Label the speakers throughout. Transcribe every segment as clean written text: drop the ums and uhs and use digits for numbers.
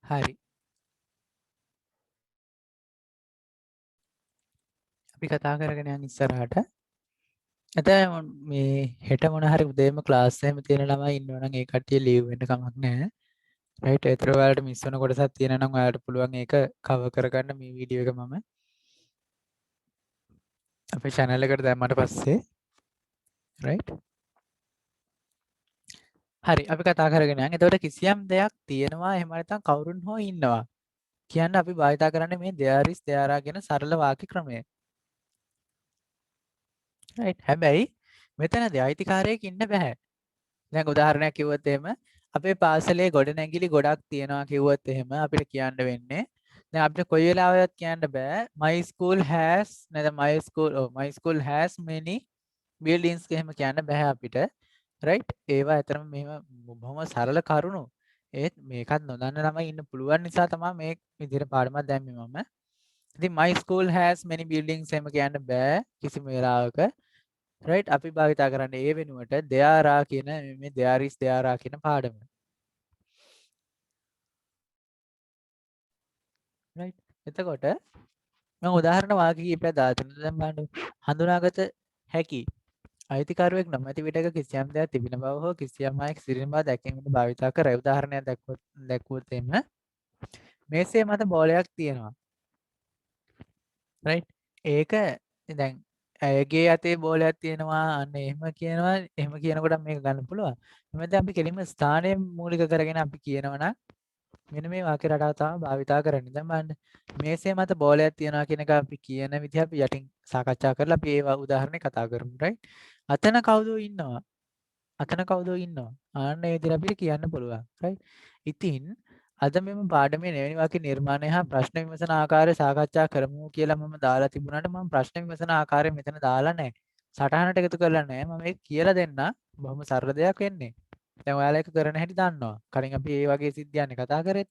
Speaker 1: හරි. අපි කතා කරගෙන යන ඉස්සරහට. එතන මේ හෙට මොන හරි උදේම ක්ලාස් එහෙම තියෙන ළමයි ඉන්නවා නම් ඒ කට්ටිය ලීව් වෙන්න කමක් නැහැ. රයිට්. ඒතර ඔයාලට මිස් වෙන කොටසක් තියෙනවා නම් ඔයාලට පුළුවන් ඒක කවර් කරගන්න මේ වීඩියෝ එක මම අපේ channel එකට දැම්මට පස්සේ. රයිට්. හරි. අපි කතා කරගෙන යන්. එතකොට කිසියම් දෙයක් තියෙනවා එහෙම නැත්නම් කවුරුන් හෝ ඉන්නවා. කියන්න අපි භාවිතා කරන්නේ මේ there is there are කියන සරල වාක්‍ය ක්‍රමය. රයිට්. හැබැයි මෙතනදී අයිතිකාරයෙක් ඉන්න බෑ. දැන් උදාහරණයක් කිව්වොත් එහෙම අපේ පාසලේ ගොඩනැගිලි ගොඩක් තියෙනවා කිව්වොත් එහෙම අපිට කියන්න වෙන්නේ දැන් අපිට කොයි වෙලාවෙවත් කියන්න බෑ my school has නැත්නම් my school has many buildings එහෙම කියන්න බෑ අපිට right ඒවා ඇතරම මෙහෙම බොහොම සරල කරුණු ඒත් මේකත් නොදන්න ළමයි ඉන්න පුළුවන් නිසා තමයි මේ විදිහට පාඩමක් දැම්මේ මම ඉතින් my school has many buildings එහෙම කියන්න බෑ කිසිම වෙලාවක right අපි භාවිතා කරන්නේ ඒ වෙනුවට there are කියන මේ there is there are කියන පාඩම right එතකොට මම උදාහරණ වාක්‍ය කිහිපයක් දාලා තියෙනවා දැන් බලන්න හඳුනාගත හැකි අයිතිකාරයෙක් නොමැති විටක කිසියම් දෙයක් තිබෙන බව හෝ කිසියම් අයෙක් සිටින බව දැකීමට භාවිතා කරයි උදාහරණයක් දැක්වුවොත් එන්න මේසේ මත බෝලයක් තියෙනවා right ඒක දැන් ඇයගේ අතේ බෝලයක් තියෙනවා අන්න එහෙම කියනකොට මේක ගන්න පුළුවන්. එමෙතන අපි කෙලින්ම ස්ථානය මූලික කරගෙන අපි කියනවා නම් මෙන්න මේ වාක්‍ය රටාව තමයි භාවිතා කරන්නේ. දැන් බලන්න මේසේ මත බෝලයක් තියෙනවා කියන එක අපි කියන විදිහ අපි යටින් සාකච්ඡා කරලා අපි ඒ උදාහරණේ කතා කරමු right. අතන කවුදෝ ඉන්නවා. ආන්න ඒ විදිහට අපිට කියන්න පුළුවන් right. ඉතින් අද මෙම පාඩමේ දෙවෙනි වාක්‍ය නිර්මාණය හා ප්‍රශ්න විමසන ආකාරය සාකච්ඡා කරමු කියලා මම දාලා තිබුණාට මම ප්‍රශ්න විමසන ආකාරය මෙතන දාලා නැහැ. සටහනට එකතු කරලා නැහැ. මම ඒක කියලා දෙන්න. බොහොම සරල දෙයක් වෙන්නේ. දැන් ඔයාලා ඒක කරන හැටි දන්නවා. කලින් අපි මේ වගේ සිද්ධියන්නේ කතා කරෙත්.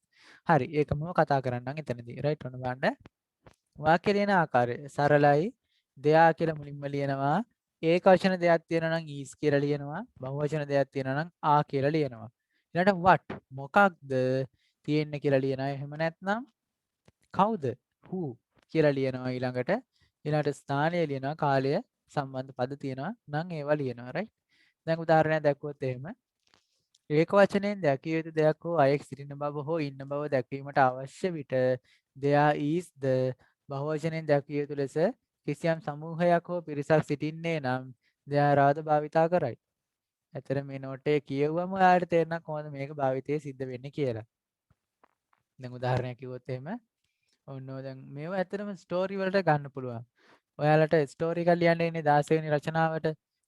Speaker 1: හරි. ඒක මම කතා කරන්නම් එතනදී. රයිට් ඔන්න බලන්න. වාක්‍ය ලියන ආකාරය සරලයි. දෙයා කියලා මුලින්ම ලියනවා. ඒක වචන දෙයක් තියෙනවා නම් is කියලා ලියනවා. බහුවචන දෙයක් තියෙනවා නම් ආ කියලා ලියනවා. ඊළඟට what මොකක්ද තියෙන්නේ කියලා ලියනවා. එහෙම නැත්නම් කවුද who කියලා ලියනවා ඊළඟට ස්ථානය ලියනවා කාලය සම්බන්ධ පද තියෙනවා නම් ඒවා ලියනවා right දැන් උදාහරණයක් දැක්වුවොත් එහෙම ඒක වචනයෙන් දැකිය යුතු දෙයක් හෝ අයෙක් සිටින බව හෝ ඉන්න බව දැක්වීමට අවශ්‍ය විට there is the බහුවචනයෙන් දැකිය යුතු ලෙස කිසියම් සමූහයක් හෝ පිරිසක් සිටින්නේ නම් there are ද භාවිතා කරයි. ඇතර මේ නෝට් එක කියවුවම ඔයාලට තේරෙනවා කොහොමද මේක භාවිතයේ සිද්ධ වෙන්නේ කියලා. දැන් උදාහරණයක් කිව්වොත් එහෙම ඔන්න දැන් මේවා ඇත්තටම ස්ටෝරි වලට ගන්න පුළුවන්. ඔයාලට ස්ටෝරි එකක් ලියන්න ඉන්නේ 16 වෙනි රචනාවට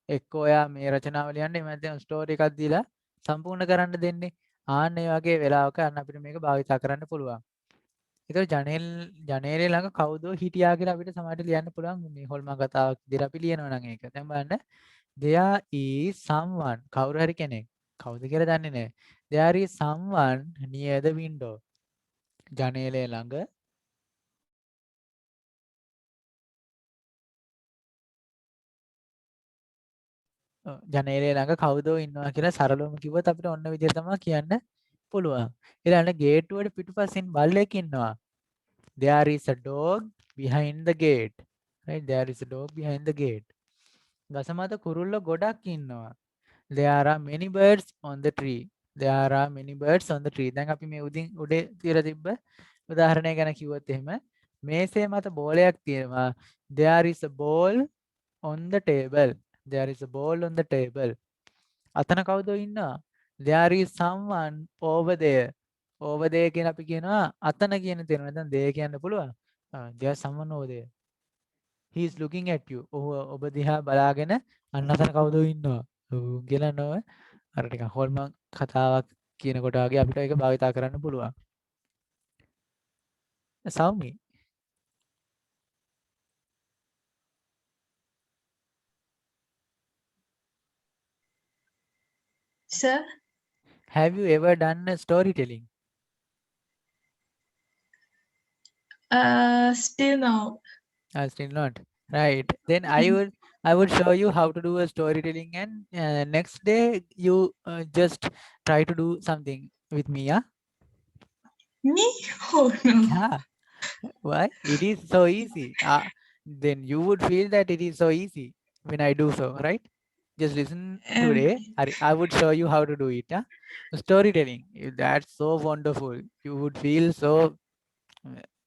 Speaker 1: එක්ක ඔයා මේ රචනාව ලියන්න එහෙම නැත්නම් ස්ටෝරි එකක් දීලා සම්පූර්ණ කරන්න දෙන්නේ. ආන්න ඒ වගේ වෙලාවක අන්න අපිට මේක භාවිතා කරන්න පුළුවන්. ඒතර ජනේලේ ළඟ කවුදෝ හිටියා කියලා අපිට සමහරට ලියන්න පුළුවන් මේ හොල්මන් කතාවක් විදිහට අපි ලියනවා නම් ඒක. දැන් බලන්න there is someone කවුරු හරි කෙනෙක් කවුද කියලා දන්නේ නැහැ. there is someone near the window ජනේලේ ළඟ ජනේලය ළඟ කවුදෝ ඉන්නවා කියලා සරලවම කිව්වොත් අපිට ඔන්න විදිහට තමයි කියන්න පුළුවන්. ඊළඟට ගේට්ටුවට පිටුපසින් බල්ලෙක් ඉන්නවා. There is a dog behind the gate. Right? There is a dog behind the gate. ගස මත කුරුල්ලෝ ගොඩක් ඉන්නවා. There are many birds on the tree. There are many birds on the tree. දැන් අපි මේ උඩේ තියලා තිබ්බ උදාහරණය ගැන කිව්වොත් එහෙම මේසේ මත බෝලයක් තියෙනවා. There is a ball on the table. There is a ball on the table. අතන කවුදෝ ඉන්නවා? There is someone over there. over there කියන අපි කියනවා අතන කියන තැන. නැත්නම් there කියන්න පුළුවන්. there is someone over there. He is looking at you. ඔබ දිහා බලාගෙන අන්න අතන කවුදෝ ඉන්නවා. කියලා නෝ අර ටික හොල්මන් කතාවක් කියනකොට වගේ අපිට ඒක භාවිතා කරන්න පුළුවන්. සෞමි.
Speaker 2: Sir,
Speaker 1: Have you ever done storytelling?
Speaker 2: still no.
Speaker 1: Still not. Right. Then I would show you how to do a storytelling and next day you just try to do something with me, yeah?
Speaker 2: Me? Oh no.
Speaker 1: Yeah. Why? It is so easy. Then you would feel that it is so easy when I do so, right? Just listen today.
Speaker 2: Okay.
Speaker 1: I would show you how to do it. Huh? Storytelling. That's so wonderful. You would feel so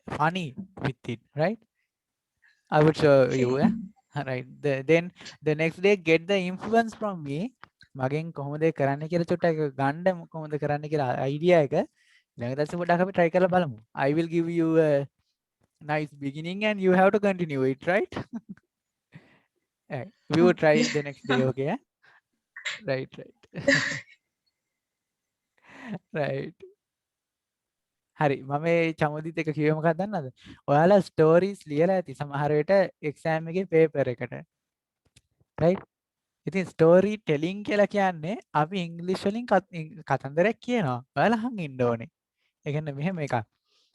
Speaker 1: funny with it, right? I would show you.
Speaker 2: Okay.
Speaker 1: Yeah? Right. Then the next day, get the influence from me. මගෙන් කොහොමද කරන්න කියලා චුට්ටක් ගන්න කොහොමද කරන්න කියලා idea එක ළඟ දැස්ස පොඩ්ඩක් අපි try කරලා බලමු. I will give you a nice beginning and you have to continue it, right? Right. We will try
Speaker 2: Okay.
Speaker 1: it the next day, okay? Right, right. Right. හරි. මම මේ චමුදිත් එක කිව්වේ මොකක්ද දන්නවද? ඔයාලා ස්ටෝරීස් ලියලා ඇති සමහර විට එක්සෑම් එකේ පේපර් එකට. right? ඉතින් ස්ටෝරි ටෙලිං කියලා කියන්නේ අපි ඉංග්‍රීසි වලින් කතන්දරයක් කියනවා. ඔයාලා අහන් ඉන්න ඕනේ. ඒ කියන්නේ මෙහෙම එකක්.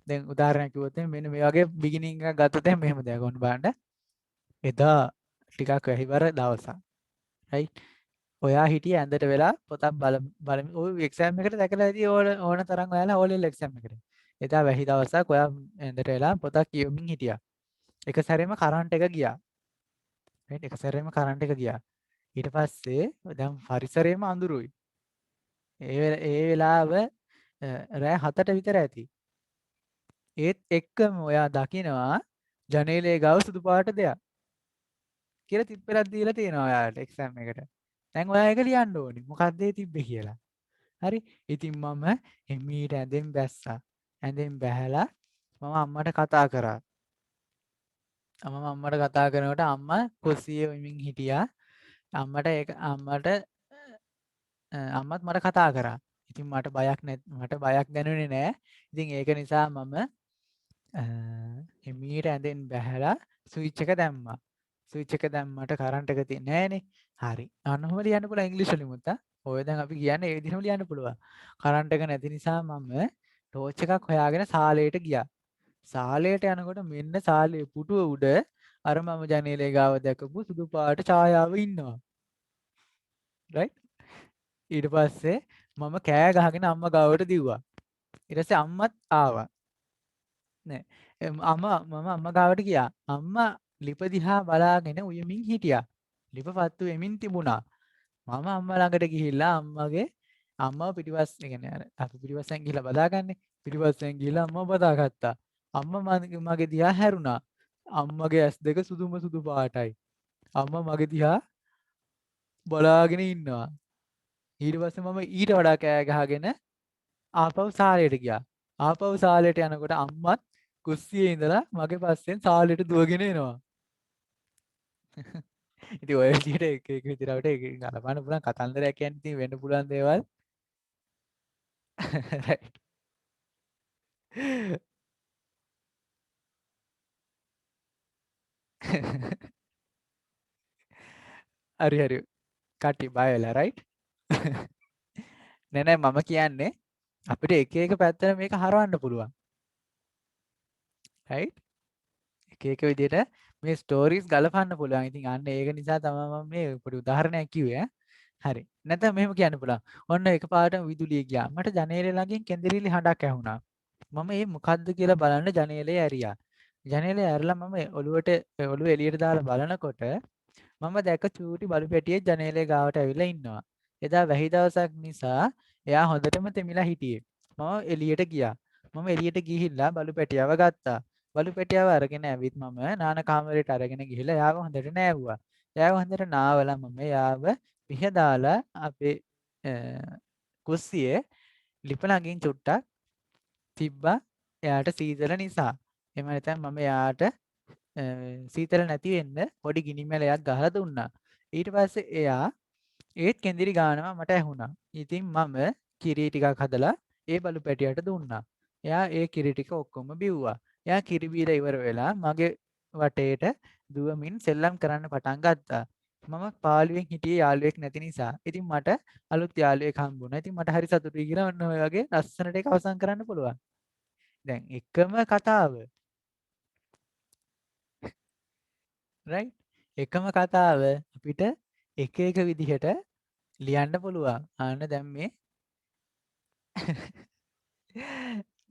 Speaker 1: දැන් උදාහරණයක් කිව්වොත් මෙන්න මේ වගේ බිගිනින් එකක් ගත්තොත් මෙහෙම දෙයක් ඔන්න බලන්න. එදා ටිකක් වැහිවර දවසක්. right? ඔයා හිටියේ ඇඳට වෙලා පොතක් බලමින් ඔය එක්සෑම් එකට දැකලා ඇති ඕන තරම් ඔයාලා ඕ ලෙවල් එක්සෑම් එකට. එදා වැහි දවසක් ඔයා ඇඳට වෙලා පොතක් කියවමින් හිටියා. එක සැරේම කරන්ට් එක ගියා. right? එක සැරේම කරන්ට් එක ගියා. ඊට පස්සේ දැන් පරිසරයේම අඳුරුයි. ඒ වෙලාව රෑ 7ට විතර ඇති. ඒත් එක්කම ඔයා දකිනවා ජනේලයේ ගාව සුදු පාට දෙයක්. කියලා තිප්පලක් දීලා තියෙනවා ඔයාලට එක්සෑම් එකට. දැන් ඔයා ඒක ලියන්න ඕනේ. මොකක්ද ඒ තිබ්බේ කියලා. හරි. ඉතින් මම හිමීට ඇඳෙන් බැස්සා. ඇඳෙන් බැහැලා මම අම්මට කතා කරා. මම අම්මට කතා කරනකොට අම්මා කුස්සියේ වෙමින් හිටියා. අම්මට අම්මත් මට කතා කරා. ඉතින් මට බයක් දැනුනේ නෑ. ඉතින් ඒක නිසා මම හිමීට ඇඳෙන් බැහැලා ස්විච් එක දැම්මා. ස්විච් එක දැම්මට කරන්ට් එක තියන්නේ නෑනේ. හරි. අන්න ඔහොම ලියන්න පුළුවන් ඉංග්‍රීසි වලිමුත් ඔය දැන් අපි කියන්නේ ඒ විදිහම ලියන්න පුළුවන්. කරන්ට් එක නැති නිසා මම ටෝච් එකක් හොයාගෙන සාලේට ගියා. සාලේට යනකොට මෙන්න සාලේ පුටුව උඩ අර මම ජනේලේ ගාව දැකපු සුදු පාට ඡායාව ඉන්නවා. right? ඊට පස්සේ මම කෑ ගහගෙන අම්මා ගාවට දිව්වා. ඊට පස්සේ අම්මත් ආවා. නෑ. මම අම්මා ගාවට ගියා. අම්මා ලිප දිහා බලාගෙන උයමින් හිටියා. ලිප පත්තු වෙමින් තිබුණා. මම අම්මා ළඟට ගිහිල්ලා අම්මව පිටිපස්සේ කියන්නේ අර අපි පිටිපස්සෙන් ගිහිල්ලා බදාගන්නේ. පිටිපස්සෙන් ගිහිල්ලා අම්මව බදාගත්තා. අම්මා මගේ දිහා හැරුණා. අම්මගේ ඇස් දෙක සුදු පාටයි. අම්මා මගේ දිහා බලාගෙන ඉන්නවා. ඊට පස්සේ මම ඊට වඩා කෑ ගහගෙන ආපහු සාලේට ගියා. ආපහු සාලේට යනකොට අම්මත් කුස්සියේ ඉඳලා මගේ පස්සෙන් සාලේට දුවගෙන එනවා. ඉතින් ඔය විදිහට එක විදිහට ඒක ගලපන්න පුළුවන් කතන්දරයක් කියන්නේ ඉතින් වෙන්න පුළුවන් දේවල්. right. හරි හරි. කට්ටිය බය වෙලා right? නෑ මම කියන්නේ අපිට එක එක පැත්තට මේක හරවන්න පුළුවන්. right? එක එක විදිහට මේ ස්ටෝරීස් ගලපන්න පුළුවන්. ඉතින් අන්න ඒක නිසා තමයි මම මේ පොඩි උදාහරණයක් කිව්වේ. හරි. නැත්නම් මෙහෙම කියන්න පුළුවන්. ඔන්න එකපාරටම විදුලිය ගියා. මට ජනේලෙ ළඟින් කෙන්දිරිලි හඬක් ඇහුණා. මම මේ මොකද්ද කියලා බලන්න ජනේලේ ඇරියා. ජනේලේ ඇරලා මම ඔළුව එළියට දාලා බලනකොට මම දැක්ක චූටි බලු පැටියෙක් ජනේලේ ගාවට ඇවිල්ලා ඉන්නවා. එදා වැහි දවසක් නිසා එයා හොඳටම තෙමිලා හිටියේ. මම එළියට ගියා. මම එළියට ගිහිල්ලා බලු පැටියව ගත්තා. බලු පැටියව අරගෙන ඇවිත් මම නාන කාමරේට අරගෙන ගිහිල්ලා එයාව හොඳට නෑවුවා. එයාව හොඳට නාවලා මම එයාව පිහදාලා අපේ කුස්සියේ ලිප ළඟින් චුට්ටක් තිබ්බා එයාට සීතල නිසා. එහෙම නැත්නම් මම එයාට සීතල නැති වෙන්න පොඩි ගිනි මැලයක් ගහලා දුන්නා. ඊට පස්සේ එයා ඒත් කෙඳිරි ගානවා මට ඇහුණා. ඉතින් මම කිරි ටිකක් හදලා ඒ බලු පැටියට දුන්නා. එයා ඒ කිරි ටික ඔක්කොම බිව්වා. එයා කිරි බීලා ඉවර වෙලා මගේ වටේට දුවමින් සෙල්ලම් කරන්න පටන් ගත්තා. මම පාළුවෙන් හිටියේ යාළුවෙක් නැති නිසා. ඉතින් මට අලුත් යාළුවෙක් හම්බුණා. ඉතින් මට හරි සතුටුයි කියලා ඔන්න ඔය වගේ ලස්සනට ඒක අවසන් කරන්න පුළුවන්. දැන් එකම කතාව right? එකම කතාව අපිට එක එක විදිහට ලියන්න පුළුවන්. අන්න දැන් මේ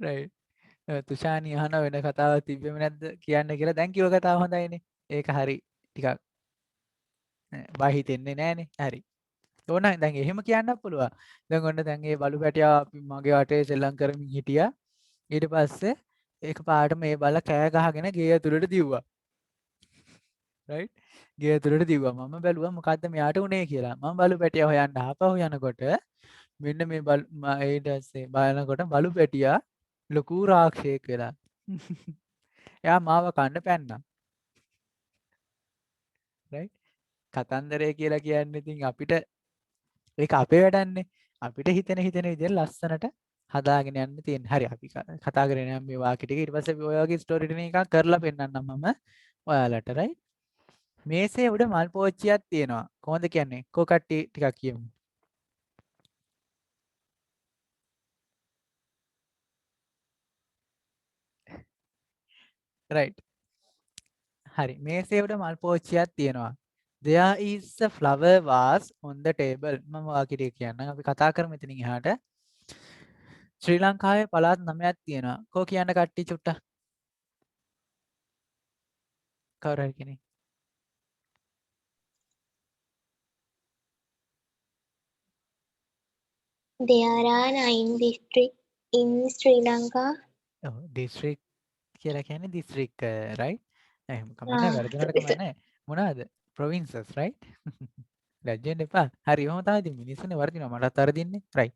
Speaker 1: right. තුෂානි අහන වෙන කතාවක් තිබ්බෙම නැද්ද කියන්න කියලා. දැන් කිව්ව කතාව හොඳයිනේ. ඒක හරි ටිකක් බය හිතෙන්නේ නැහනේ. හරි. ඕනනම් දැන් එහෙම කියන්නත් පුළුවන්. දැන් ඔන්න දැන් ඒ බලු පැටියා මගේ වටේ සෙල්ලම් කරමින් හිටියා. ඊට පස්සේ එකපාරට මේ බල කෑ ගහගෙන ගේ ඇතුළට දිව්වා. රයිට්? ගේ ඇතුළට දිව්වා. මම බැලුවා මොකද්ද මෙයාට උනේ කියලා. මම බලු පැටියා හොයන්න ආපහු යනකොට මෙන්න මේ ඊට පස්සේ බලනකොට බලු පැටියා ලොකු රාක්ෂයෙක් වෙලා. එයා මාව කන්න පැන්නා. රයිට්? කතන්දරය කියලා කියන්නේ ඉතින් අපිට ඒක අපේ වැඩන්නේ. අපිට හිතෙන විදිහට ලස්සනට හදාගෙන යන්න තියෙන. හරි අපි කතා කරගෙන යන මේ වාක්‍ය ටික ඊට පස්සේ ඔය වගේ ස්ටෝරි ටික එකක් කරලා පෙන්නන්නම් මම ඔයාලට රයිට්. මේසේ උඩ මල් පෝච්චියක් තියෙනවා. කොහොමද කියන්නේ? කෝ කට්ටිය ටිකක් කියමු. රයිට්. හරි. මේසේ උඩ මල් පෝච්චියක් තියෙනවා. There is a flower vase on the table. මම වාක්‍ය ටික කියන්නම්. අපි කතා කරමු එතනින් එහාට. ශ්‍රී ලංකාවේ පළාත් 9ක් තියෙනවා. කෝ කියන්න කට්ටිය චුට්ටක්. කවුරු හරි කෙනෙක්.
Speaker 2: There are 9 districts in Sri Lanka.
Speaker 1: ඔව් district කියලා කියන්නේ district right? එහෙම කමන්නේ වැරදුනට කමන්නේ. මොනවාද? provinces right? ලැජ්ජෙන්න එපා. හරි ඔහොම තමයි ඉතින් මිනිස්සුනේ වර්ධිනවා මටත් වර්ධින්නේ. right.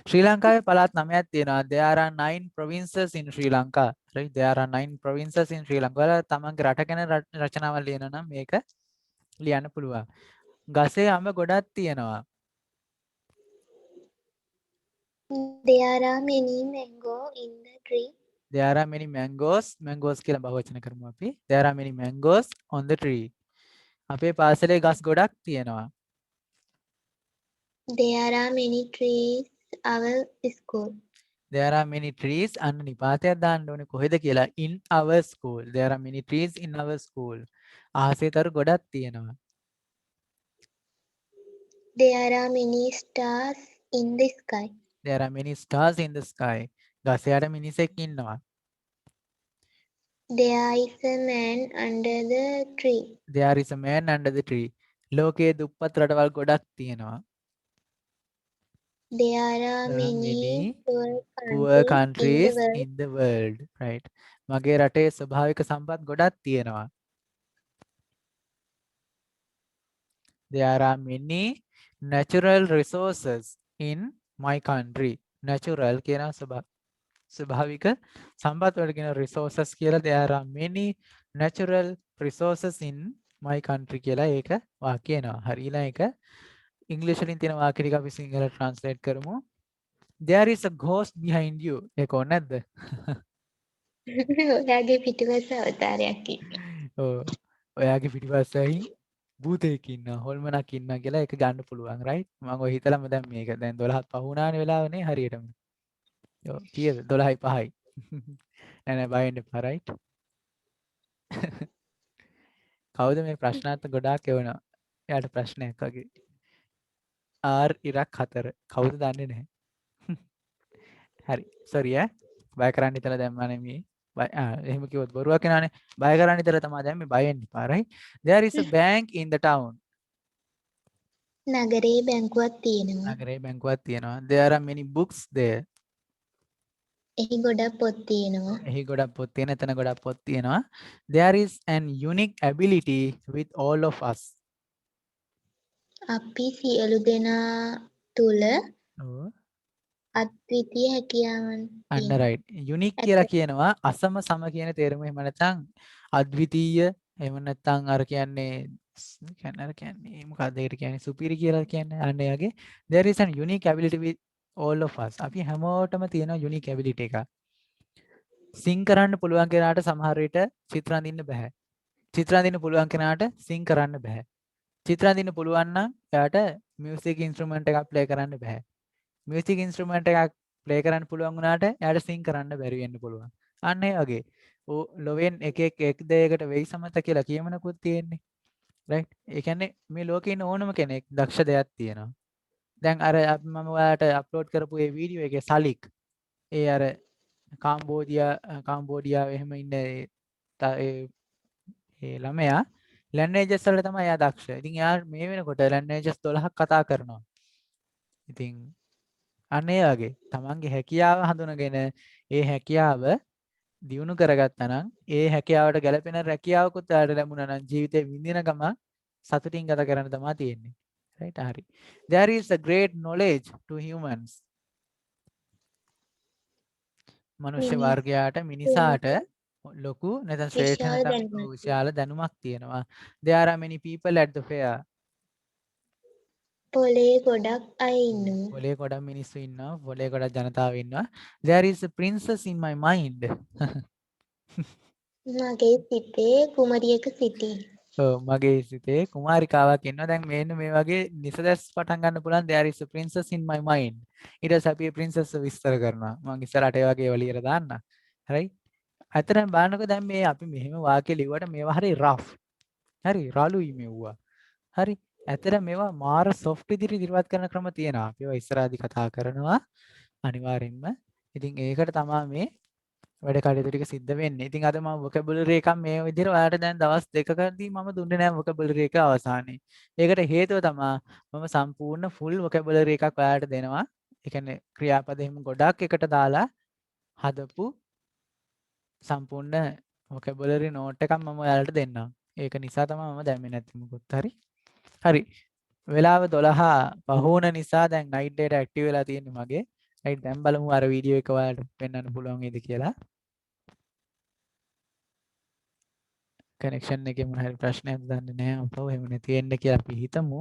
Speaker 1: ශ්‍රී ලංකාවේ පළාත් 9ක් තියෙනවා. There are 9 provinces in Sri Lanka. right? There are 9 provinces in Sri Lanka. ඔයාලා තමන්ගේ රට ගැන රචනාවක් ලියනවා නම් මේක ලියන්න පුළුවන්. ගසේ අඹ ගොඩක් තියෙනවා.
Speaker 2: There are many mango in the tree.
Speaker 1: There are many mangoes. Mangoes කියලා බහුවචන කරමු අපි. There are many mangoes on the tree. අපේ පාසලේ ගස් ගොඩක් තියෙනවා.
Speaker 2: There are many trees our school.
Speaker 1: There are many trees අන්න නිපාතයක් දාන්න ඕනේ කොහෙද කියලා in our school. There are many trees in our school. අහසේතරු ගොඩක් තියෙනවා.
Speaker 2: There are many stars in the sky.
Speaker 1: There are many stars in the sky. ගස් යට මිනිසෙක් ඉන්නවා.
Speaker 2: There is a man under the tree.
Speaker 1: There is a man under the tree. ලෝකයේ දුප්පත් රටවල් ගොඩක් තියෙනවා.
Speaker 2: There are many
Speaker 1: poor
Speaker 2: countries
Speaker 1: countries in the world. Right. මගේ රටේ ස්වභාවික සම්පත් ගොඩක් තියෙනවා. There are many natural resources in my country. Natural කියන ස්වභාවික සම්පත් වලට කියන resources කියලා there are many natural resources in my country කියලා ඒක වාක්‍ය එනවා. හරි ඊළඟ එක ඉංග්‍රීසි වලින් තියෙන වාක්‍ය ටික අපි සිංහලට translate කරමු. There is a ghost behind you. ඒක ඕනේ නැද්ද?
Speaker 2: ඔයාගේ පිටුපස අවතාරයක් ඉන්නවා.
Speaker 1: ඔව්. ඔයාගේ පිටිපස්සෙන් භූතයෙක් ඉන්නවා, හොල්මනක් ඉන්නවා කියලා ඒක ගන්න පුළුවන් right? මම ඔය හිතලම දැන් මේක දැන් 12ත් පහ වුණානේ වෙලාවනේ හරියටම. ඔව් කීයද 12යි 5යි. නෑ නෑ බය වෙන්න එපා right? කවුද මේ ප්‍රශ්නාර්ථ ගොඩාක් එවනවා. එයාට ප්‍රශ්නයක් වගේ. R ඉරක් 4. කවුද දන්නේ නැහැ. හරි. sorry ඈ. බය කරන්න හිතලා දැම්මා නෙමෙයි. එහෙම කිව්වොත් බොරුවක් වෙනානේ. බය කරන්න හිතලා තමයි දැන් මේ බය වෙන්න එපා right? There is a bank in the town.
Speaker 2: නගරේ බැංකුවක් තියෙනවා.
Speaker 1: නගරේ බැංකුවක් තියෙනවා. There are many books there.
Speaker 2: එහි ගොඩක් පොත් තියෙනවා.
Speaker 1: එහි ගොඩක් පොත් තියෙන එතන ගොඩක් පොත් තියෙනවා. There is an unique ability with all of us.
Speaker 2: අපි සියලු දෙනා තුල
Speaker 1: ඔව්.
Speaker 2: අද්විතීය හැකියාවන්
Speaker 1: අන්න
Speaker 2: තියෙනවා.
Speaker 1: right. unique කියලා කියනවා අසම සම කියන තේරුම එහෙම නැත්නම් අද්විතීය එහෙම නැත්නම් අර කියන්නේ මොකක්ද ඒකට කියන්නේ සුපිරි කියලා කියන්නේ අන්න ඒ වගේ there is an unique ability with all of us. අපි හැමෝටම තියෙන unique ability එකක්. sing කරන්න පුළුවන් කෙනාට සමහර විට චිත්‍ර අඳින්න බෑ. චිත්‍ර අඳින්න පුළුවන් කෙනාට sing කරන්න බෑ. චිත්‍ර අඳින්න පුළුවන් නම් එයාට music instrument එකක් play කරන්න බෑ. music instrument එකක් play කරන්න පුළුවන් වුණාට එයාට sing කරන්න බැරි වෙන්න පුළුවන්. අන්න ඒ වගේ. ලොවෙන් එක දෙයකට වෙයි සමත කියලා කියමනකුත් තියෙන්නේ. right? ඒ කියන්නේ මේ ලෝකේ ඉන්න ඕනම කෙනෙක් දක්ෂ දෙයක් තියෙනවා. දැන් අර මම ඔයාලට අප්ලෝඩ් කරපු ඒ වීඩියෝ එකේ සලික් ඒ අර කාම්බෝඩියාව එහෙම ඉන්න ඒ ළමයා ලැන්ග්වේජස් වලට තමයි එයා දක්ෂ. ඉතින් එයා මේ වෙනකොට ලැන්ග්වේජස් 12ක් කතා කරනවා. ඉතින් අන්න ඒ වගේ තමන්ගේ හැකියාව හඳුනගෙන ඒ හැකියාව දියුණු කරගත්තා නම් ඒ හැකියාවට ගැලපෙන රැකියාවකුත් ඔයාලට ලැබුණා නම් ජීවිතේ විඳින ගම සතුටින් ගත කරන්න තමයි තියෙන්නේ. right හරි. There is a great knowledge to humans. මනුෂ්‍ය වර්ගයාට මිනිසාට ලොකු නැත්නම් ශ්‍රේෂ්ඨ
Speaker 2: විශාල
Speaker 1: නැත්නම්
Speaker 2: දැනුමක්
Speaker 1: විශාල දැනුමක් තියෙනවා. There are many people at the fair.
Speaker 2: පොලේ ගොඩක් අය ඉන්නවා.
Speaker 1: පොලේ ගොඩක් මිනිස්සු ඉන්නවා. පොලේ ගොඩක් ජනතාව ඉන්නවා. There is a princess in my mind.
Speaker 2: මගේ සිතේ කුමරියක සිටී.
Speaker 1: ඔව් මගේ සිතේ කුමාරිකාවක් ඉන්නවා. දැන් මේන්න මේ වගේ නිසදැස් පටන් ගන්න පුළුවන් there is a princess in my mind. ඊට පස්සේ අපි princess විස්තර කරනවා. මම ඉස්සරහට ඒ වගේ ඒවා ලියලා දාන්න. right? අතරම බලන්නකෝ දැන් මේ අපි මෙහෙම වාක්‍ය ලිව්වට මේවා හරි rough. හරි රළුයි මෙව්වා. හරි. ඇත්තට මේවා මාර soft විදිහට ඉදිරිපත් කරන ක්‍රම තියෙනවා. අපි ඒවා ඉස්සරහදී කතා කරනවා අනිවාර්යෙන්ම. ඉතින් ඒකට තමයි මේ වැඩ කටයුතු ටික සිද්ධ වෙන්නේ. ඉතින් අද මම vocabulary එකක් මේ විදිහට ඔයාලට දැන් දවස් දෙකකදී මම දුන්නේ නැහැ vocabulary එක අවසානයේ. ඒකට හේතුව තමයි මම සම්පූර්ණ full vocabulary එකක් ඔයාලට දෙනවා. ඒ කියන්නේ ක්‍රියාපද එහෙම ගොඩක් එකට දාලා හදපු සම්පූර්ණ vocabulary note එකක් මම ඔයාලට දෙන්නම්. ඒක නිසා තමයි මම දැම්මේ නැති මොකොත් හරි. හරි. වෙලාව 12 පහ වුණ නිසා දැන් night data active වෙලා තියෙන්නේ මගේ. right දැන් බලමු අර වීඩියෝ එක ඔයාලට පෙන්වන්න පුළුවන් වේද කියලා. කනෙක්ෂන් එකේ මොන හරි ප්‍රශ්නයක් දන්නේ නැහැ අපව එහෙම නැති වෙන්න කියලා අපි හිතමු.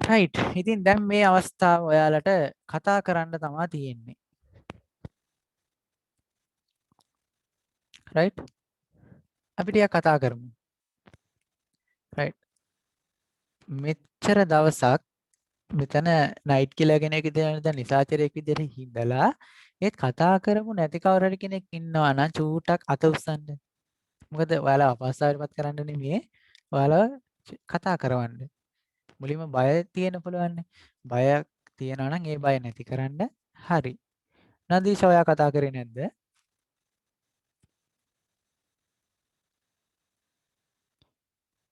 Speaker 1: right. ඉතින් දැන් මේ අවස්ථාව ඔයාලට කතා කරන්න තමයි තියෙන්නේ. right. අපි ටිකක් කතා කරමු. right. මෙච්චර දවසක් මෙතන නයිට් කියලා කෙනෙක් විදිහට දැන් නිසාචරයෙක් විදිහට හිඳලා ඒත් කතා කරමු නැති කවුරු හරි කෙනෙක් ඉන්නවා නම් චූටක් අත උස්සන්න. මොකද ඔයාලා අපහසුතාවයටපත් කරන්න නෙමෙයි. ඔයාලා කතා කරවන්න. මුලින්ම බය තියෙන පුළුවන්. බයක් තියනවා නම් ඒ බය නැති කරන්න. හරි. නදීෂ ඔයා කතා කරේ නැද්ද?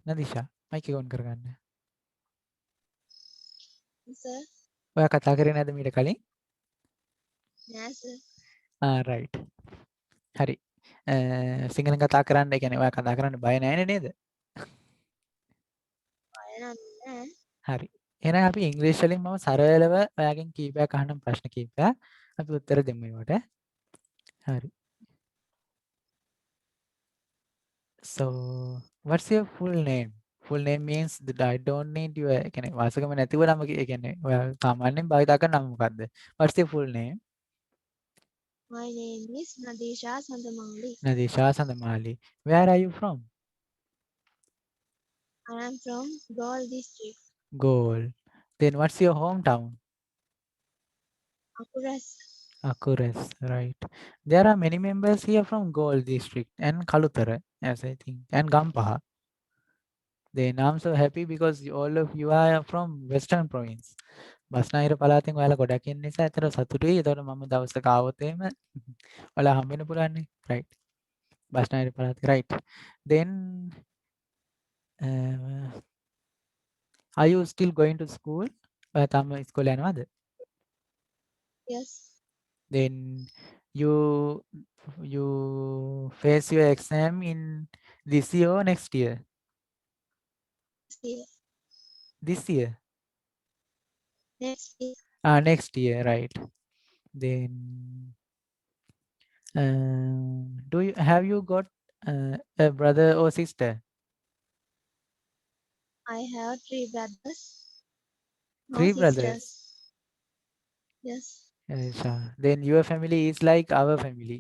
Speaker 1: නදීෂා මයික් එක ඔන් කරගන්න.
Speaker 2: සර්
Speaker 1: ඔයා කතා කරේ නැද්ද මීට කලින්?
Speaker 2: නෑ සර්.
Speaker 1: රයිට්. හරි. සිංහලෙන් කතා කරන්න ඒ කියන්නේ ඔයා කතා කරන්න බය නැහැනේ නේද?
Speaker 2: බය නෑ.
Speaker 1: හරි. එහෙනම් අපි ඉංග්‍රීසි වලින් මම සරලව ඔයාගෙන් කීපයක් අහනම් ප්‍රශ්න කීපයක්. අපි උත්තර දෙමු ඒවට. හරි. So, what's your full name? Full name means that I don't need your ඒ කියන්නේ වාසගම නැතිව නම ඒ කියන්නේ ඔයා සාමාන්‍යයෙන් භාවිතා කරන නම මොකද්ද? What's your full name?
Speaker 2: My name is Nadisha Sandamali.
Speaker 1: Nadisha Sandamali. Where are you from?
Speaker 2: I am from Gaul district.
Speaker 1: Gaul. Then what's your hometown?
Speaker 2: Akuras.
Speaker 1: Akures, right. There are many members here from Gaul district and Kalutara, as I think, and Gampaha. Then I'm so happy because all of you are from Western province. බස්නාහිර පළාතෙන් ඔයාලා ගොඩක් ඉන්න නිසා ඇතර සතුටුයි. ඒතකොට මම දවසක ආවොත් එහෙම ඔයාලා හම්බ වෙන්න පුළුවන් නේ. right. බස්නාහිර පළාතේ right. Then are you still going to school? ඔයා තාම ඉස්කෝලේ යනවද?
Speaker 2: Yes.
Speaker 1: Then you face your exam in this year or next year?
Speaker 2: Here.
Speaker 1: This year.
Speaker 2: Next year.
Speaker 1: Next year, right. Then have you got a brother or sister?
Speaker 2: I have 3 brothers. No
Speaker 1: 3
Speaker 2: sisters.
Speaker 1: brothers.
Speaker 2: Yes.
Speaker 1: Then your family is like our family.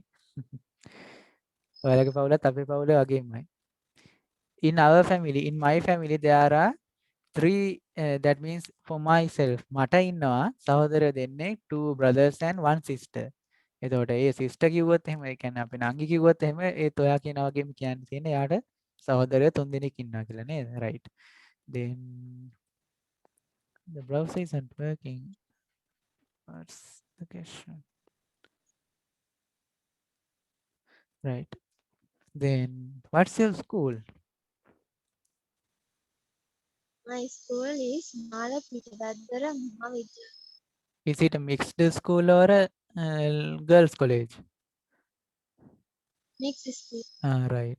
Speaker 1: ඔයාලගේ පවුලත් අපේ පවුල වගේමයි. In our family, in my family, there are 3 that means for myself මට ඉන්නවා සහෝදරයෝ දෙන්නෙක් 2 brothers and 1 sister. එතකොට ඒ sister කිව්වොත් එහෙම ඒ කියන්නේ අපි නංගි කිව්වොත් එහෙම ඒත් ඔයා කියන වගේම කියන්න තියෙන්නේ එයාට සහෝදරයෝ 3 දෙනෙක් ඉන්නවා කියලා නේද? right. Then the browser isn't working. What's the question? Right. Then what's your school?
Speaker 2: My school is Mala Pitadaddara Mahavidya.
Speaker 1: Is it a mixed school or a girls' college?
Speaker 2: Mixed school.
Speaker 1: Right.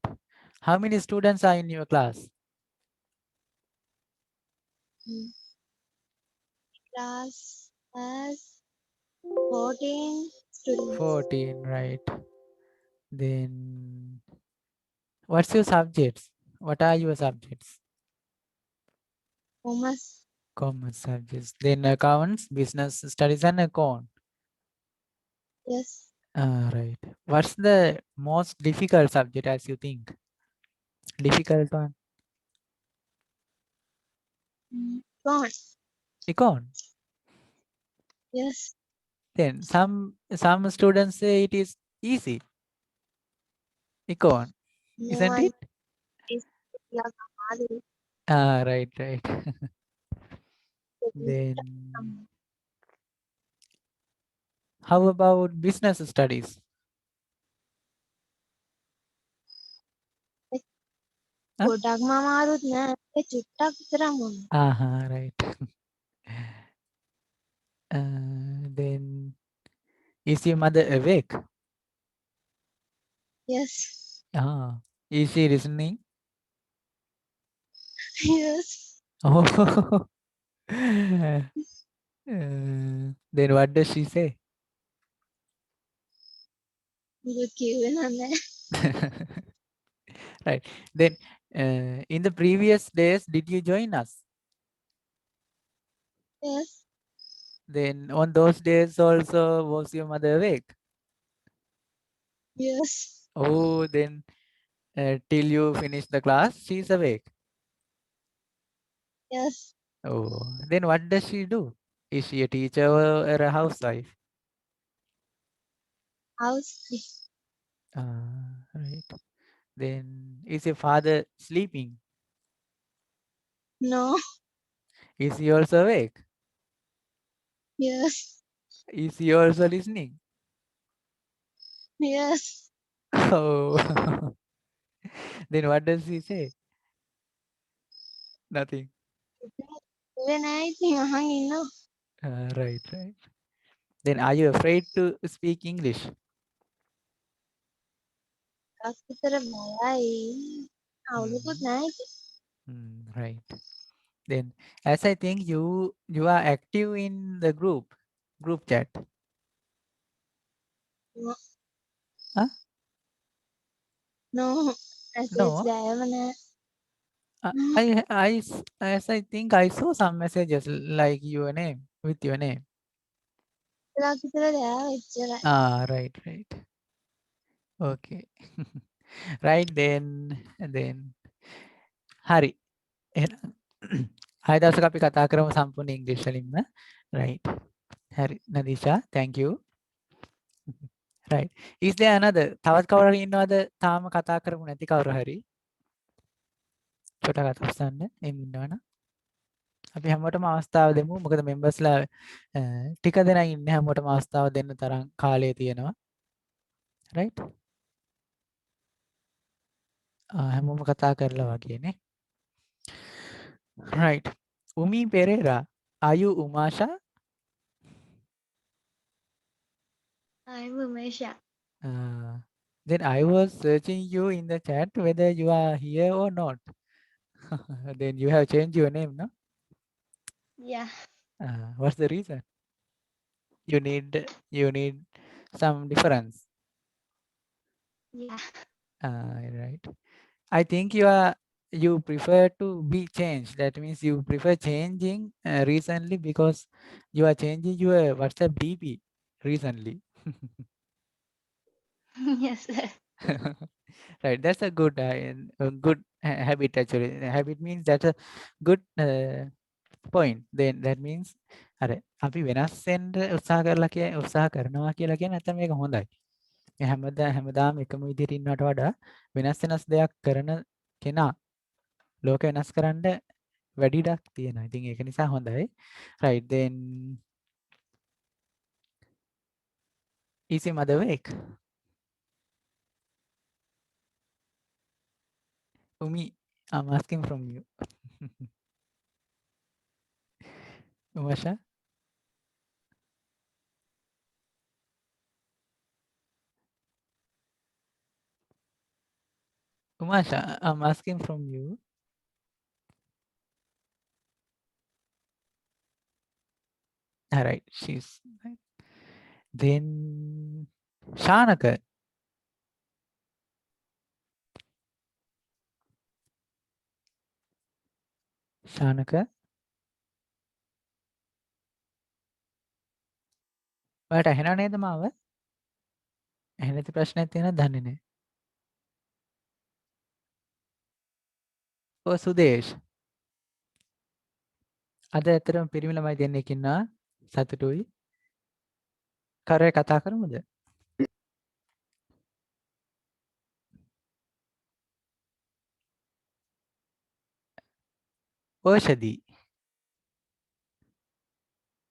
Speaker 1: How many students are in your class?
Speaker 2: Mm. Class has 14 students.
Speaker 1: 14, right. Then what's your subjects? What are your subjects?
Speaker 2: Commerce.
Speaker 1: Commerce subjects. Then accounts, business studies and account.
Speaker 2: Yes.
Speaker 1: Right. What's the most difficult subject as you think? Difficult one?
Speaker 2: Gone.
Speaker 1: Econ.
Speaker 2: Yes.
Speaker 1: Then some students say it is easy. Econ,
Speaker 2: No,
Speaker 1: isn't
Speaker 2: I
Speaker 1: it?
Speaker 2: is Mother.
Speaker 1: Right, right. Then how about business studies? Huh?
Speaker 2: ගොඩක් මමාරුත් නෑ චුට්ටක් විතරක් මම.
Speaker 1: Right. Then is your mother awake?
Speaker 2: Yes.
Speaker 1: Is she listening?
Speaker 2: Yes.
Speaker 1: Oh. Then what does she say?
Speaker 2: මුකුත් කිව්වේ නෑ.
Speaker 1: Right. Then in the previous days, did you join us?
Speaker 2: Yes.
Speaker 1: Then on those days also was your mother awake?
Speaker 2: Yes.
Speaker 1: Oh, then till you finish the class, she's awake.
Speaker 2: Yes.
Speaker 1: Oh, then what does she do? Is she a teacher or a housewife?
Speaker 2: House.
Speaker 1: Right. Then is your father sleeping?
Speaker 2: No.
Speaker 1: Is he also awake?
Speaker 2: Yes.
Speaker 1: Is he also listening?
Speaker 2: Yes.
Speaker 1: Oh, then what does he say? Nothing.
Speaker 2: කිව්වේ නෑ ඉතින් අහන් ඉන්නවා.
Speaker 1: Right, right. Then are you afraid to speak English?
Speaker 2: ටිකක් විතර බයයි. අවුලකුත් නෑ ඉතින්.
Speaker 1: Right. Then as I think you are active in the group chat.
Speaker 2: No.
Speaker 1: Huh?
Speaker 2: No. ඇසේජ්
Speaker 1: No.
Speaker 2: ගෑව නෑ.
Speaker 1: As I think I saw some messages like your name with your name.
Speaker 2: ටිකක් විතර ගෑව එච්චරයි.
Speaker 1: Right, right. Okay. Right then hari. එහෙනම් ආයෙ දවසක අපි කතා කරමු සම්පූර්ණ ඉංග්‍රීසි වලින්ම. Right. හරි. Nadisha, thank you. Right. Is there another? තවත් කවුරු හරි ඉන්නවද තාම කතා කරමු නැති කවුරු හරි? චොටා කතා කරන්න එම් ඉන්නවනම්. අපි හැමෝටම අවස්ථාව දෙමු. මොකද මෙම්බර්ස්ලා ටික දෙනා ඉන්නේ හැමෝටම අවස්ථාව දෙන්න තරම් කාලය තියෙනවා. Right? හැමෝම කතා කරලා වගේ නේ. Right. Umi Pereira, are you Umasha?
Speaker 2: I'm Umesha.
Speaker 1: Then I was searching you in the chat whether you are here or not. Then you have changed your name, no?
Speaker 2: Yeah.
Speaker 1: What's the reason? You need some difference.
Speaker 2: Yeah.
Speaker 1: Right. I think you prefer to be changed. That means you prefer changing recently because you are changing your WhatsApp DP recently.
Speaker 2: Yes, sir.
Speaker 1: Right. That's a good habit actually. Habit means that's a good point. Then that means අර අපි වෙනස් වෙන්න උත්සාහ කරනවා කියලා කියන්නේ නැත්නම් මේක හොඳයි. මේ හැමදාම එකම විදිහට ඉන්නවට වඩා වෙනස් දෙයක් කරන කෙනා ලෝක වෙනස් කරන්න වැඩි ඉඩක් තියෙනවා. ඉතින් ඒක නිසා හොඳයි. Right. Then is your mother awake? Umi, I'm asking from you. Umasha? Umasha, I'm asking from you. All right, she's right. Then Shanaka. Shanaka. ඔයාට ඇහෙනව නේද මාව? ඇහෙන නැති ප්‍රශ්නයක් තියෙනවද දන්නේ නැහැ. ඔව් සුදේෂ්. අද ඇත්තටම පිරිමි ළමයි දෙන්නෙක් ඉන්නවා. සතුටුයි. කරේ කතා කරමුද? ඕෂදී.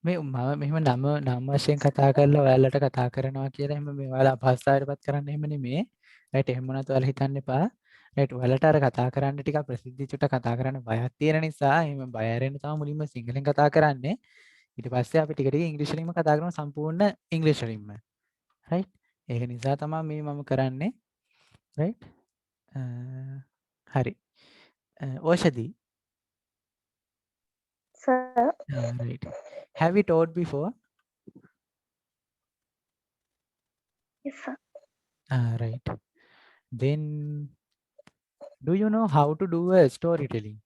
Speaker 1: මේ මම මෙහෙම නම වශයෙන් කතා කරලා ඔයාලට කතා කරනවා කියලා එහෙම මේ ඔයාලා අපහසුතාවයටපත් කරන්න එහෙම නෙමෙයි. රයිට් එහෙම වුණත් ඔයාලා හිතන්න එපා. රයිට් ඔයාලට අර කතා කරන්න ටිකක් ප්‍රසිද්ධි චුට්ට කතා කරන්න බයක් තියෙන නිසා එහෙම බය ඇරෙන්න තමයි මුලින්ම සිංහලෙන් කතා කරන්නේ. ඊට පස්සේ අපි ටික ටික ඉංග්‍රීසි වලින්ම කතා කරමු සම්පූර්ණ ඉංග්‍රීසි වලින්ම. රයිට්. ඒක නිසා තමයි මේ මම කරන්නේ. රයිට්. හරි. ඕෂදී.
Speaker 2: Sir.
Speaker 1: Right. Have you taught before?
Speaker 2: Yes, sir.
Speaker 1: Right. Then, do you know how to do a storytelling?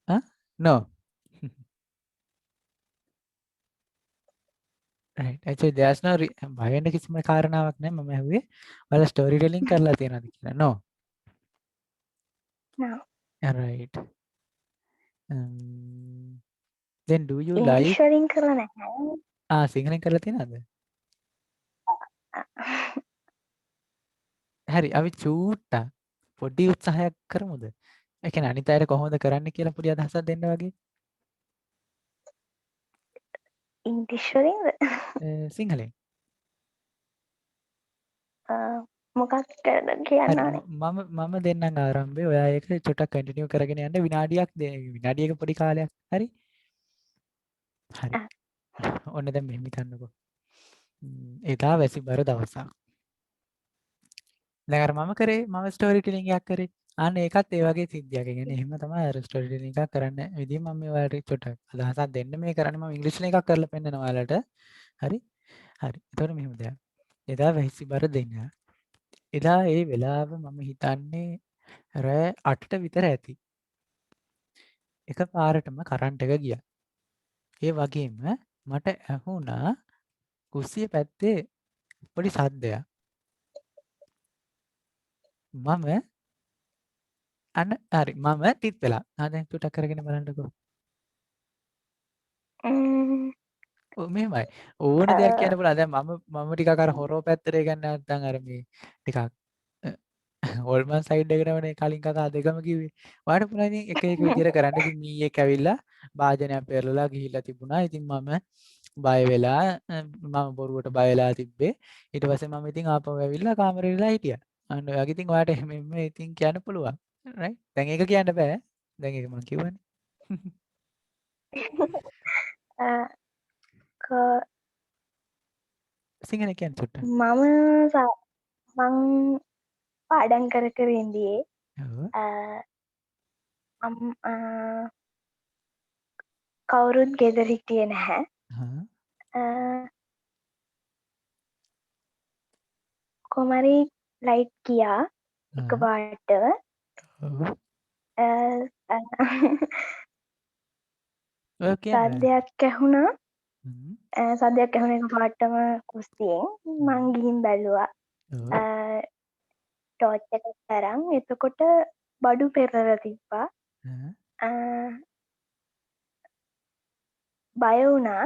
Speaker 1: Huh? No. Right. Actually, there's no බය වෙන්න කිසිම කාරණාවක් නැහැ. මම ඇහුවේ ඔයාලා storytelling කරලා තියෙනවද කියලා. No.
Speaker 2: No.
Speaker 1: Right. Then do you
Speaker 2: English
Speaker 1: like
Speaker 2: වලින් කරලා නැහැ.
Speaker 1: සිංහලෙන් කරලා තියෙනවද? හරි. අපි චූට්ටක් පොඩි උත්සාහයක් කරමුද? ඒ කියන්නේ අනිත් අයට කොහොමද කරන්න කියලා පොඩි අදහසක් දෙන්න වගේ.
Speaker 2: ඉංග්‍රීසි වලින්ද?
Speaker 1: සිංහලෙන්.
Speaker 2: මොකක්ද කියන්න
Speaker 1: හරි
Speaker 2: ඕනේ?
Speaker 1: මම දෙන්නම් ආරම්භය. ඔයා ඒක චුට්ටක් කන්ටිනියු කරගෙන යන්න විනාඩියක් විනාඩියක පොඩි කාලයක්. හරි? හරි. ඔන්න දැන් මෙහෙම හිතන්නකෝ. එදා වැසිබර දවසක්. දැන් අර මම කරේ මම ස්ටෝරි ටෙලිං එකක් කරේ. අන්න ඒකත් ඒ වගේ සිද්ධියක්. ඒ කියන්නේ එහෙම තමයි අර ස්ටෝරි ටෙලිං එකක් කරන්න විදිහ මම මේ ඔයාලට චුට්ටක් අදහසක් දෙන්න මේ කරන්නේ මම ඉංග්‍රීසි එකක් කරලා පෙන්නනවා ඔයාලට. හරි? හරි. එතකොට මෙහෙම දෙයක්. එදා වැසිබර දෙන්න. එදා ඒ වෙලාව මම හිතන්නේ රෑ 8ට විතර ඇති. එකපාරටම කරන්ට් එක ගියා. ඒ වගේම මට ඇහුණා කුස්සිය පැත්තේ පොඩි සද්දයක්. මම හරි මම තිත් වෙලා. දැන් චුට්ටක් කරගෙන බලන්නකෝ. මෙහෙමයි. ඕන දෙයක් කියන්න පුළුවන්. දැන් මම ටිකක් අර හොරෝ පැත්තට ඒ කියන්නේ නැත්නම් අර මේ ටිකක් හොල්මන් සයිඩ් එකටමනේ කලින් කතා දෙකම කිව්වේ. ඔයාලට පුළුවන් ඉතින් එක එක විදියට කරන්න. ඉතින් මීයක් ඇවිල්ලා භාජනයක් පෙරලලා ගිහිල්ලා තිබුණා. ඉතින් මම බය වෙලා මම බොරුවට බය වෙලා තිබ්බේ. ඊට පස්සේ මම ඉතින් ආපහු ඇවිල්ලා කාමරේ වෙලා හිටියා. අන්න ඔය වගේ ඉතින් ඔයාලට එහෙම ඉතින් කියන්න පුළුවන්. රයිට්. දැන් ඒක කියන්න බෑ. දැන් ඒක මම කිව්වනේ. සිංහලෙන් කියන්න චුට්ටක්.
Speaker 2: මං පාඩම් කර ඉන්දියේ කවුරුත් ගෙදර හිටියේ නැහැ. කොමරි ලයිට් ගියා එකපාරටම. සද්දයක් ඇහුණා. සද්දයක් ඇහුණ එකපාරටම කුස්සියෙන් මං ගිහින් බැලුවා. ටෝච් එකක් අරන්. එතකොට බඩු පෙරලලා තිබ්බා. බය වුණා.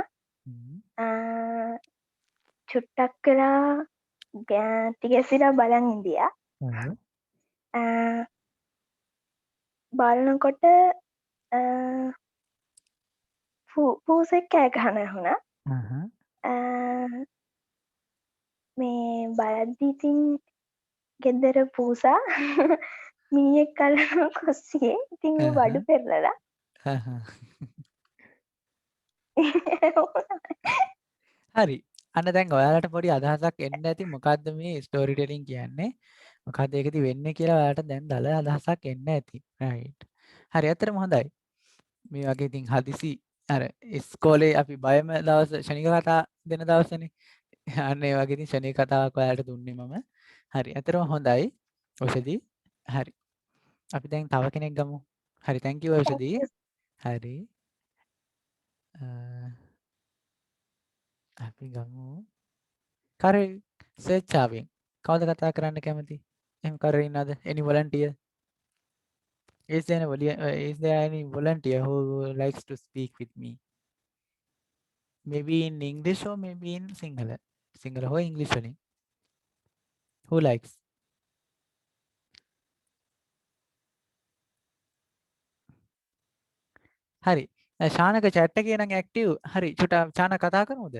Speaker 2: චුට්ටක් වෙලා තිගැසිලා බලන් ඉඳියා. බලනකොට පූසෙක් කෑ ගහන ඇහුණා. මේ බලද්දි ඉතින් ගෙදර පූසා මීයෙක් අල්ලනවා කොස්සියේ. ඉතින් ඌ බඩු පෙරලලා
Speaker 1: හරි. අන්න දැන් ඔයාලට පොඩි අදහසක් එන්න ඇති මොකද්ද මේ ස්ටෝරි ටෙලිං කියන්නේ? මොකද්ද ඒකෙදි වෙන්නේ කියලා ඔයාලට දැන් දල අදහසක් එන්න ඇති. රයිට්. හරි ඇත්තටම හොඳයි. මේ වගේ ඉතින් හදිසි අර ඉස්කෝලේ අපි බයම දවස් ශනික කතා දෙන දවසනේ. අන්න ඒ වගේ ඉතින් ශනික කතාවක් ඔයාලට දුන්නේ මම. හරි. ඇත්තටම හොඳයි. ඔෂදී. හරි. අපි දැන් තව කෙනෙක් ගමු. හරි thank you ඔෂදී. හරි. අපි ගමු. කරේ සර්ච් ආවෙන්. කවුද කතා කරන්න කැමති? එහෙම කරේ ඉන්නවද? Any volunteer? Is there any volunteer who likes to speak with me? Maybe in English or maybe in Sinhala. Sinhala or English වලින්. Who likes? හරි. ශානක chat එකේ නම් active. හරි. චුට්ටක් ශාන කතා කරමුද?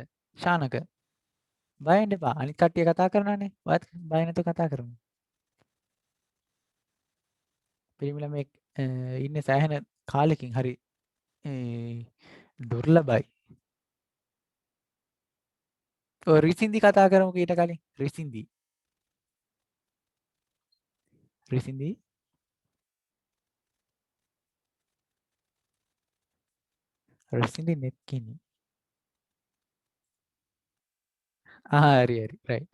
Speaker 1: ශානක. බය වෙන්න එපා. අනිත් කට්ටිය කතා කරනවානේ. ඔයත් බය නැතුව කතා කරමු. පිරිමි ළමෙක් ඉන්නේ සෑහෙන කාලෙකින් හරි දුර්ලභයි. ඔය රිසින්දි කතා කරමුකෝ ඊට කලින්. රිසින්දි. රිසින්දි රිසින්දි net කිනි. හරි හරි රයිට්.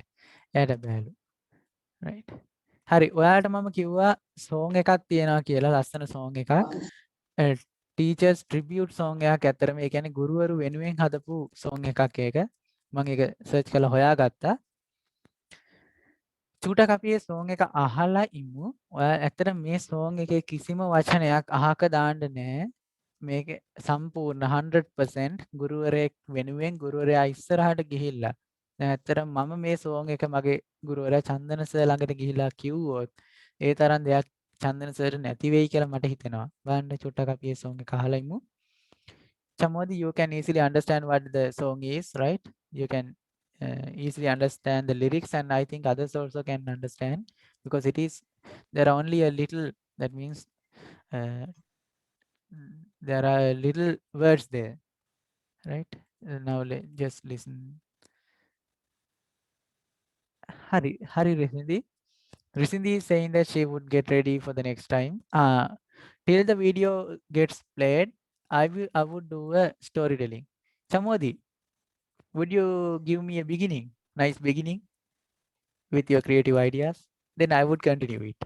Speaker 1: එයාට බෑලු. රයිට්. හරි ඔයාලට මම කිව්වා සෝං එකක් තියෙනවා කියලා ලස්සන සෝං එකක්. ටීචර්ස් ට්‍රිබියුට් සෝං එකක් ඇත්තරම ඒ කියන්නේ ගුරුවරු වෙනුවෙන් හදපු සෝං එකක් ඒක. මම ඒක සර්ච් කරලා හොයාගත්තා. චූටක් අපි මේ සෝං එක අහලා ඉමු. ඔයා ඇත්තට මේ සෝං එකේ කිසිම වචනයක් අහක දාන්න නෑ. මේක සම්පූර්ණ 100% ගුරුවරයෙක් වෙනුවෙන් ගුරුවරයා ඉස්සරහට ගිහිල්ලා දැන් ඇත්තටම මම මේ සෝං එක මගේ ගුරුවරයා චන්දන සර් ළඟට ගිහිල්ලා කිව්වොත් ඒ තරම් දෙයක් චන්දන සර්ට නැති වෙයි කියලා මට හිතෙනවා. බලන්න චුට්ටක් අපි මේ සෝං එක අහලා ඉමු. Chamodi, you can easily understand what the song is, right? You can easily understand the lyrics, and I think others also can understand because there are only a little, that means there are little words there, right? Now just listen. Hari Risindi is saying that she would get ready for the next time. Till the video gets played, I would do a storytelling. Chamodi, would you give me a beginning, nice beginning with your creative ideas? Then I would continue it.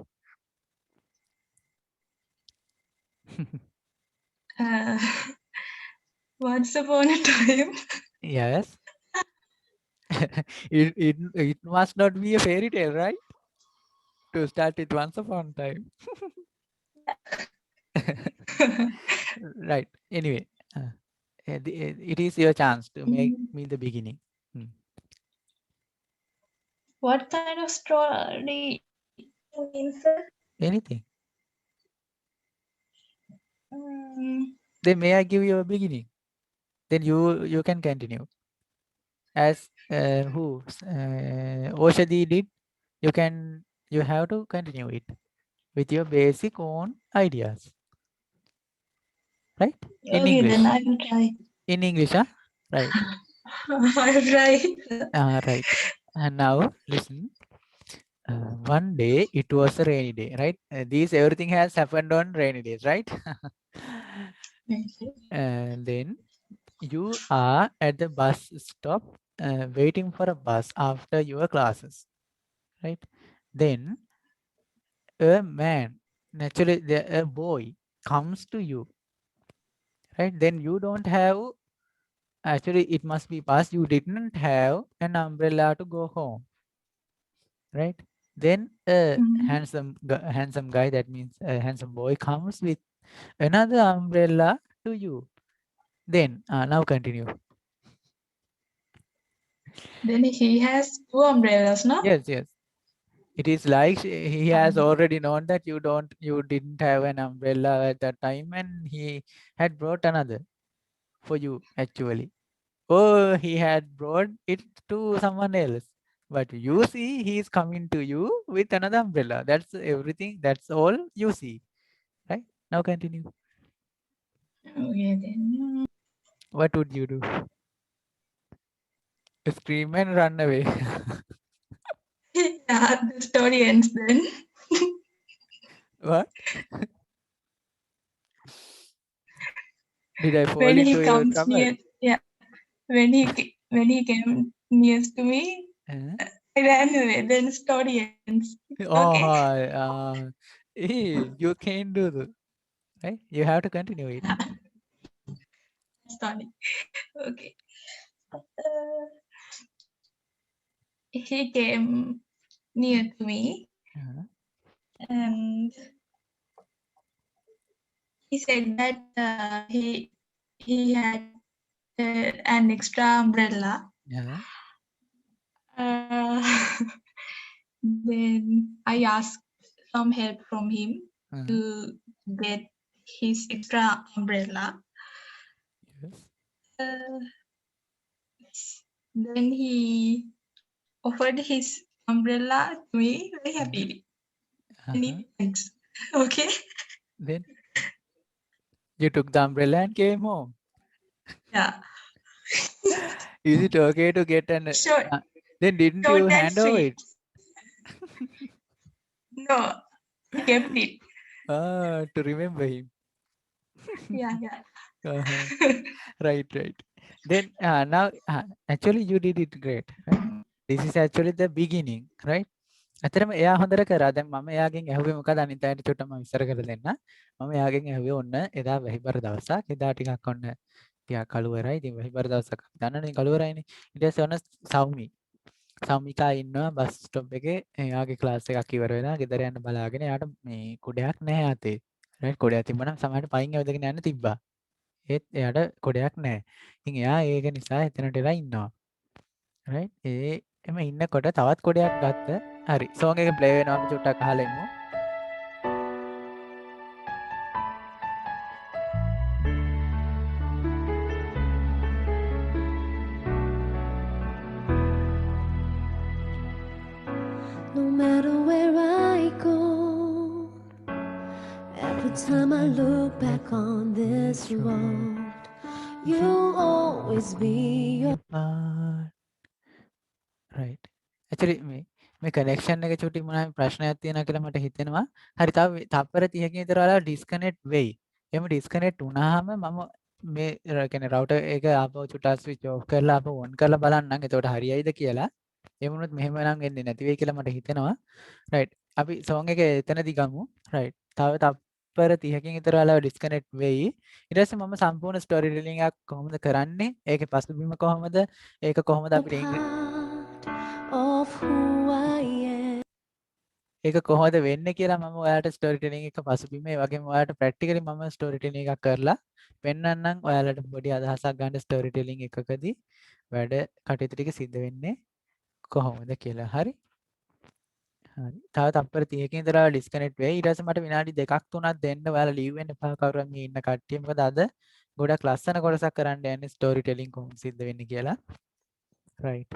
Speaker 3: Once upon a time.
Speaker 1: Yes. it must not be a fairy tale, right? To start it once upon a time. Right. Anyway, it is your chance to make me the beginning.
Speaker 3: What kind of story means?
Speaker 1: Anything.
Speaker 3: Mm,
Speaker 1: Then may I give you a beginning? Then you can continue. As Oshadi did, you have to continue it with your basic own ideas. Right? In
Speaker 3: okay,
Speaker 1: English.
Speaker 3: then I will try.
Speaker 1: In English, huh? Right.
Speaker 3: I will try.
Speaker 1: Right. And now listen. One day it was a rainy day, right? Everything has happened on rainy days, right? And then you are at the bus stop waiting for a bus after your classes, right? Then a man, naturally a boy comes to you, right? Then you don't have, actually it must be bus, you didn't have an umbrella to go home, right? Then a handsome guy, that means a handsome boy, comes with another umbrella to you. Then now continue.
Speaker 3: Then he has 2 umbrellas, no?
Speaker 1: Yes. It is like he has already known that you didn't have an umbrella at that time, and he had brought another for you actually. Or he had brought it to someone else, But you see he is coming to you with another umbrella. That's everything. That's all you see. Right? Now continue.
Speaker 3: Okay, then.
Speaker 1: What would you do? Scream and run away.
Speaker 3: Yeah, the story ends then.
Speaker 1: What? Did I fall
Speaker 3: When
Speaker 1: into
Speaker 3: he
Speaker 1: your
Speaker 3: comes
Speaker 1: trouble?
Speaker 3: near, yeah, when he came near to me,
Speaker 1: Huh?
Speaker 3: I ran away. Then story ends.
Speaker 1: Oh,
Speaker 3: Okay,
Speaker 1: you can't do that. Right? You have to continue it.
Speaker 3: story. Okay. Uh, he came near to me
Speaker 1: Uh-huh.
Speaker 3: and he said that he had an extra umbrella.
Speaker 1: Yeah.
Speaker 3: Uh, then I asked some help from him
Speaker 1: Uh-huh.
Speaker 3: to get his extra umbrella.
Speaker 1: Yes.
Speaker 3: Uh, then he offered his umbrella to me very happily.
Speaker 1: Uh-huh.
Speaker 3: Many thanks. Okay.
Speaker 1: Then you took the umbrella and came home.
Speaker 3: Yeah.
Speaker 1: Is it okay to get an?
Speaker 3: Short,
Speaker 1: Then didn't you
Speaker 3: short and
Speaker 1: hand over it?
Speaker 3: sweet. No, I kept it.
Speaker 1: To remember him.
Speaker 3: Yeah, yeah.
Speaker 1: Uh-huh. Right, right. Then now actually you did it great, right? This is actually the beginning, right? ඇතරම එයා හොඳට කරා. දැන් මම එයාගෙන් ඇහුවේ මොකද අනිත් අයට චුට්ටක් මම විස්තර කරලා දෙන්න. මම එයාගෙන් ඇහුවේ ඔන්න එදා වැහිබර දවසක්. එදා ටිකක් ඔන්න ටිකක් කළුවරයි. ඉතින් වැහිබර දවසක් අපි දන්නනේ කළුවරයිනේ. ඊට පස්සේ ඔන්න සෞමිකා ඉන්නවා බස් ස්ටොප් එකේ. එයාගේ ක්ලාස් එකක් ඉවර වෙලා ගෙදර යන්න බලාගෙන එයාට මේ කුඩයක් නැහැ අතේ. රයිට් කුඩයක් තිබ්බනම් සමහරට පයින් ඇවිදගෙන යන්න තිබ්බා. ඒත් එයාට කුඩයක් නැහැ. ඉතින් එයා ඒක නිසා එතනට වෙලා ඉන්නවා. රයිට් එම ඉන්නකොට තවත් කොඩයක් ගත්ත. හරි සෝන් එක ප්ලේ වෙනවා අපි චුට්ටක් අහලා ඉමු.
Speaker 4: No matter where I go, every time I look back on this road, you'll always be your
Speaker 1: right actually මේ කනෙක්ෂන් එක චුටි මොනවා ප්‍රශ්නයක් තියෙනවා කියලා මට හිතෙනවා. හරි තව තප්පර 30කින් විතර වල ඩිස්කනෙක්ට් වෙයි. එහෙම ඩිස්කනෙක්ට් වුණාම මම මේ කියන්නේ රවුටර් එක ආපහු චුට්ටක් ස්විච් ඔෆ් කරලා ආපහු ඔන් කරලා බලන්නම්. එතකොට හරියයිද කියලා. ඒ වුණොත් මෙහෙම නම් වෙන්නේ නැති වෙයි කියලා මට හිතෙනවා. රයිට් අපි සෝන් එක එතනදි ගමු. රයිට් තව තප්පර 30කින් විතර වල ඩිස්කනෙක්ට් වෙයි. ඊට පස්සේ මම සම්පූර්ණ ස්ටෝරි ටෙලිං එකක් කොහොමද කරන්නේ? ඒකේ පසුබිම කොහොමද? ඒක කොහොමද අපිට
Speaker 4: part of who I am.
Speaker 1: ඒක කොහොමද වෙන්නේ කියලා මම ඔයාලට ස්ටෝරි ටෙලිං එක පසුබිම ඒ වගේම ඔයාලට ප්‍රැක්ටිකලි මම ස්ටෝරි ටෙලිං එකක් කරලා පෙන්වන්නම් ඔයාලට පොඩි අදහසක් ගන්න ස්ටෝරි ටෙලිං එකකදී වැඩ කටයුතු ටික සිද්ධ වෙන්නේ කොහොමද කියලා. හරි. හරි. තව තප්පර 30කින් ඉඳලා ඩිස්කනෙක්ට් වෙයි. ඊට පස්සේ මට විනාඩි 2ක් 3ක් දෙන්න ඔයාලා ලීව් වෙන්න එපා කවුරුන් මේ ඉන්න කට්ටිය. මොකද අද ගොඩක් ලස්සන කොටසක් කරන්න යන්නේ ස්ටෝරි ටෙලිං කොහොමද සිද්ධ වෙන්නේ කියලා. රයිට්.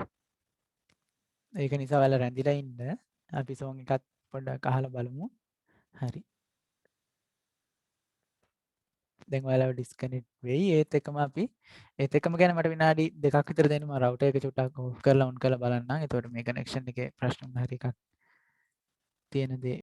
Speaker 1: ඒක නිසා ඔයාලා රැඳිලා ඉන්න. අපි සෝන් එකත් පොඩ්ඩක් අහලා බලමු. හරි. දැන් ඔයාලව ඩිස්කනෙක්ට් වෙයි. ඒත් එකම අපි ඒත් එකම ගැන මට විනාඩි 2ක් විතර දෙන්න. මම රවුටර් එක චුට්ටක් ඔෆ් කරලා ඔන් කරලා බලන්නම්. එතකොට මේ කනෙක්ෂන් එකේ ප්‍රශ්න හරි එකක් තියෙන දේ